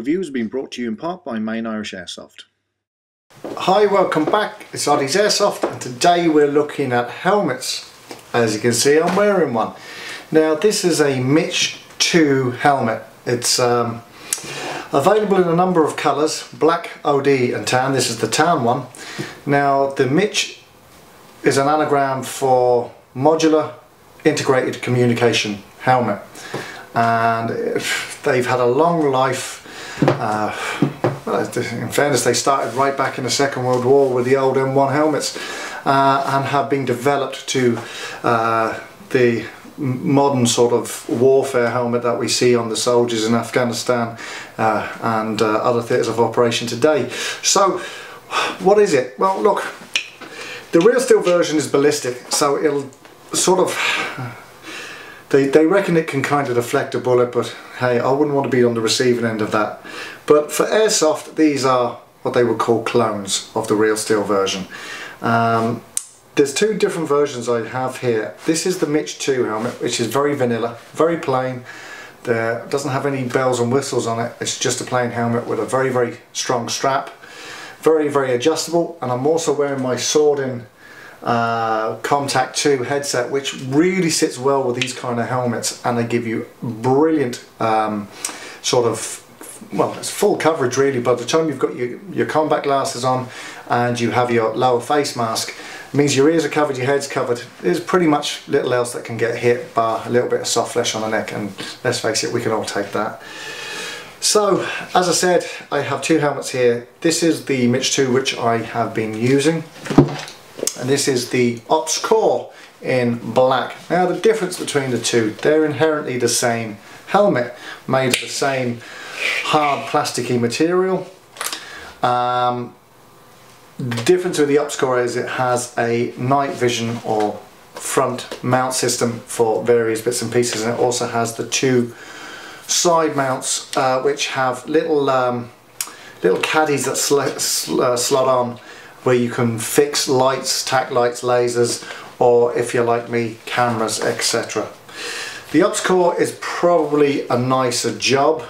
review has been brought to you in part by Main Irish Airsoft. Hi, welcome back. It's Oddie's Airsoft and today we're looking at helmets. As you can see, I'm wearing one. Now this is a MICH 2 helmet. It's available in a number of colours, black, OD and tan. This is the tan one. Now the MICH is an anagram for Modular Integrated Communication Helmet, and they've had a long life. In fairness, they started right back in the Second World War with the old M1 helmets and have been developed to the modern sort of warfare helmet that we see on the soldiers in Afghanistan and other theatres of operation today. So what is it? Well, look, the real steel version is ballistic, so it'll sort of, they reckon it can kind of deflect a bullet, but hey, I wouldn't want to be on the receiving end of that. But for airsoft, these are what they would call clones of the real steel version. There's two different versions I have here. This is the MICH 2 helmet, which is very vanilla, very plain. There doesn't have any bells and whistles on it. It's just a plain helmet with a very, very strong strap. Very, very adjustable. And I'm also wearing my Sword-in Contact 2 headset, which really sits well with these kind of helmets, and they give you brilliant sort of, well, it's full coverage really. By the time you've got your combat glasses on and you have your lower face mask, it means your ears are covered, your head's covered. There's pretty much little else that can get hit, bar a little bit of soft flesh on the neck, and let's face it, we can all take that. So, as I said, I have two helmets here. This is the MICH 2 which I have been using, and this is the OPSCORE in black. Now the difference between the two, they're inherently the same helmet, made of the same hard plasticky material. The difference with the OPSCORE is it has a night vision or front mount system for various bits and pieces, and it also has the two side mounts which have little caddies that slot on, where you can fix lights, tack lights, lasers, or if you're like me, cameras, etc. The OPSCORE is probably a nicer job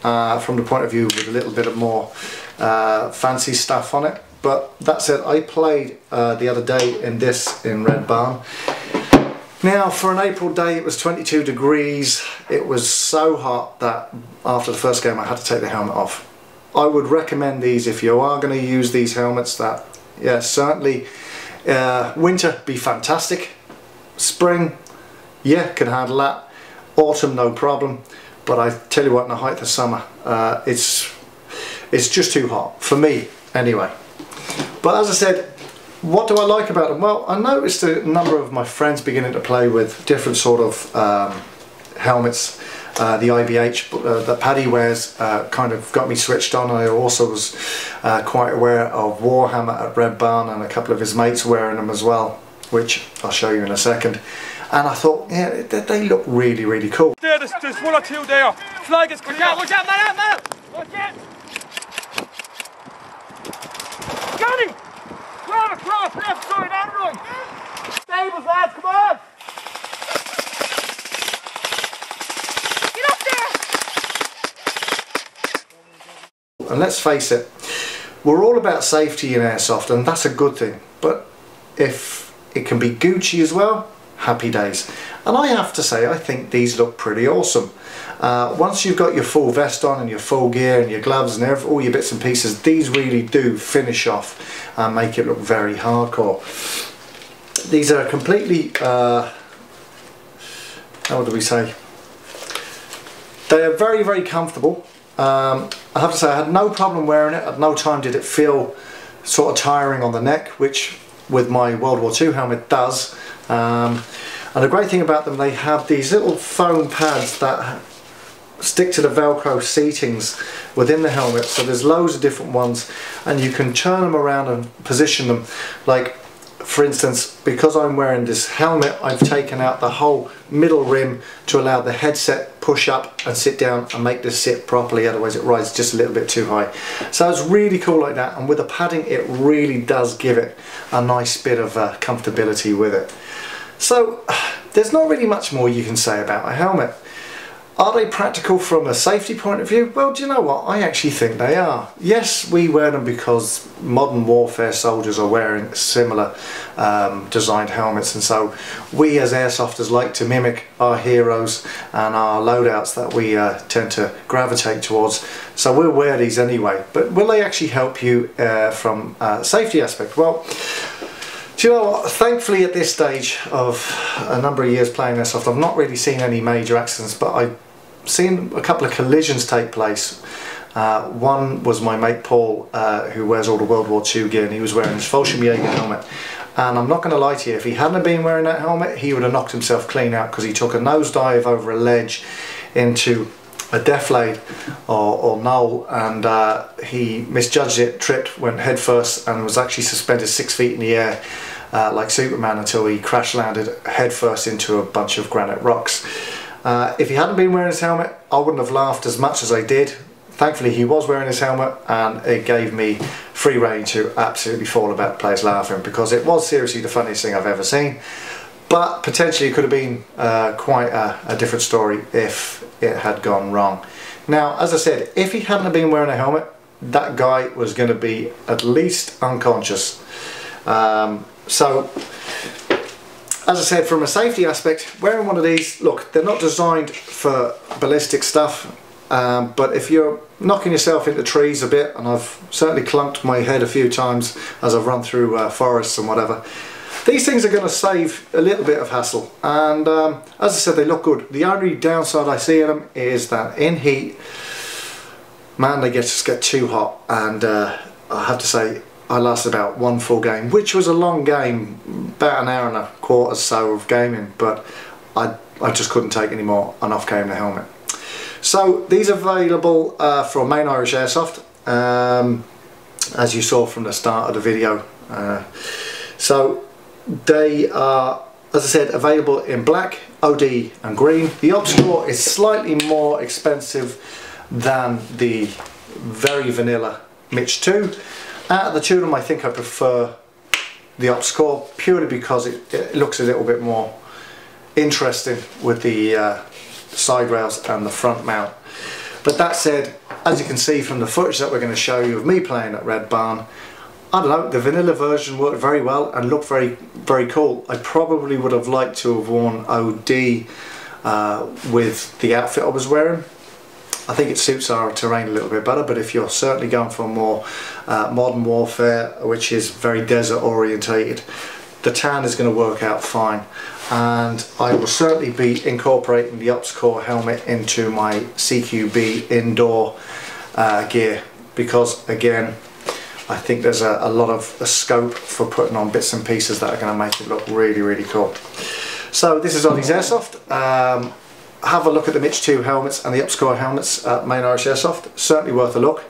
from the point of view with a little bit of more fancy stuff on it. But that said, I played the other day in this in Red Barn. Now for an April day it was 22 degrees. It was so hot that after the first game I had to take the helmet off. I would recommend these if you are going to use these helmets. That, yeah, certainly winter be fantastic. Spring, yeah, can handle that. Autumn, no problem. But I tell you what, in the height of summer, it's just too hot for me anyway. But as I said, what do I like about them? Well, I noticed a number of my friends beginning to play with different sort of helmets. The IBH that Paddy wears kind of got me switched on. I also was quite aware of Warhammer at Red Barn, and a couple of his mates wearing them as well, which I'll show you in a second. And I thought, yeah, they look really, really cool. There's one or two there. Flag is clear. Watch out, man out, man out! Watch out! Johnny! Grab across, left side and right! Stables, lads, come on! Get up there! And let's face it, we're all about safety in airsoft, and that's a good thing. But if it can be Gucci as well, happy days. And I have to say, I think these look pretty awesome. Once you've got your full vest on and your full gear and your gloves and all your bits and pieces, these really do finish off and make it look very hardcore. These are completely, how do we say? They are very, very comfortable. I have to say, I had no problem wearing it. At no time did it feel sort of tiring on the neck, which with my World War II helmet does. And the great thing about them, they have these little foam pads that stick to the Velcro seatings within the helmet. So there's loads of different ones, and you can turn them around and position them. Like, for instance, because I'm wearing this helmet, I've taken out the whole middle rim to allow the headset push up and sit down and make this sit properly, otherwise it rises just a little bit too high. So it's really cool like that, and with the padding it really does give it a nice bit of comfortability with it. So there's not really much more you can say about a helmet. Are they practical from a safety point of view? Well, do you know what? I actually think they are. Yes, we wear them because modern warfare soldiers are wearing similar designed helmets, and so we as airsofters like to mimic our heroes and our loadouts that we tend to gravitate towards. So we'll wear these anyway. But will they actually help you from a safety aspect? Well, do you know what? Thankfully at this stage of a number of years playing airsoft, I've not really seen any major accidents, but I've seen a couple of collisions take place. One was my mate Paul, who wears all the World War II gear, and he was wearing his Fallschirmjäger helmet. And I'm not going to lie to you, if he hadn't been wearing that helmet, he would have knocked himself clean out, because he took a nosedive over a ledge into a deflate or knoll, and he misjudged it, tripped, went head first, and was actually suspended 6 feet in the air like Superman until he crash landed head first into a bunch of granite rocks. If he hadn't been wearing his helmet, I wouldn't have laughed as much as I did. Thankfully he was wearing his helmet, and it gave me free rein to absolutely fall about the place laughing, because it was seriously the funniest thing I've ever seen. But potentially it could have been quite a different story if it had gone wrong. Now, as I said, if he hadn't been wearing a helmet, that guy was going to be at least unconscious. So, as I said, from a safety aspect, wearing one of these, look, they're not designed for ballistic stuff, but if you're knocking yourself into trees a bit, and I've certainly clunked my head a few times as I've run through forests and whatever, these things are going to save a little bit of hassle. And as I said, they look good. The only downside I see in them is that in heat, man, they just get too hot. And I have to say, I lasted about one full game, which was a long game, about an hour and a quarter or so of gaming, but I just couldn't take any more, and off came the helmet. So these are available from Main Irish Airsoft, as you saw from the start of the video. So they are, as I said, available in black, OD and green. The OPSCORE is slightly more expensive than the very vanilla MICH 2. Out of the two of them, I think I prefer the OPSCORE, purely because it looks a little bit more interesting with the side rails and the front mount. But that said, as you can see from the footage that we're going to show you of me playing at Red Barn, I don't know, the vanilla version worked very well and looked very cool. I probably would have liked to have worn OD with the outfit I was wearing. I think it suits our terrain a little bit better, but if you're certainly going for more modern warfare, which is very desert orientated, the tan is going to work out fine. And I will certainly be incorporating the OPSCORE helmet into my CQB indoor gear, because again, I think there's a lot of scope for putting on bits and pieces that are going to make it look really cool. So this is Ollie's Airsoft. Have a look at the MICH 2 helmets and the OPSCORE helmets at Main Irish Airsoft. Certainly worth a look,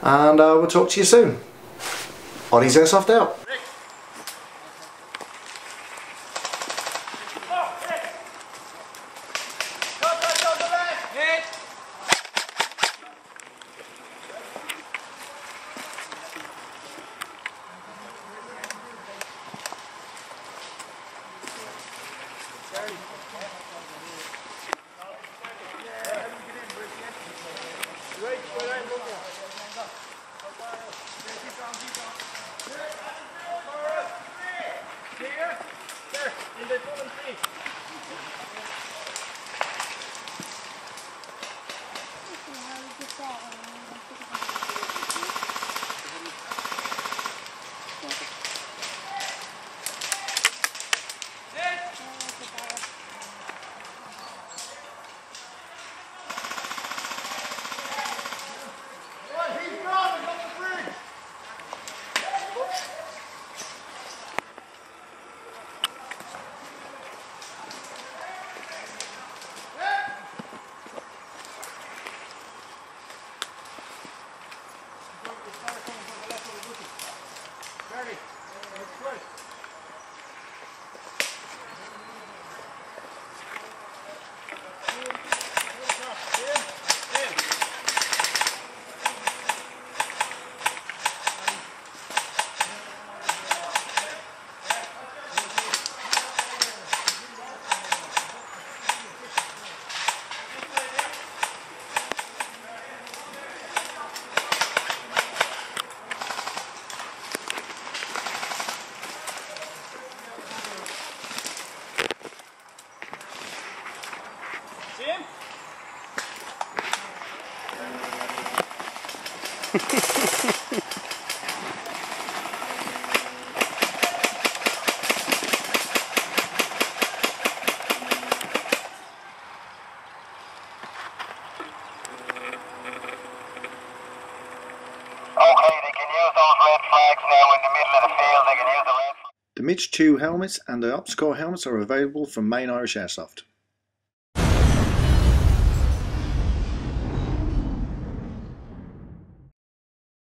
and we'll talk to you soon. Ollie's Airsoft out. red flags now in the middle of the field. They can use the red flags. The MICH 2 helmets and the OPSCORE helmets are available from Main Irish Airsoft.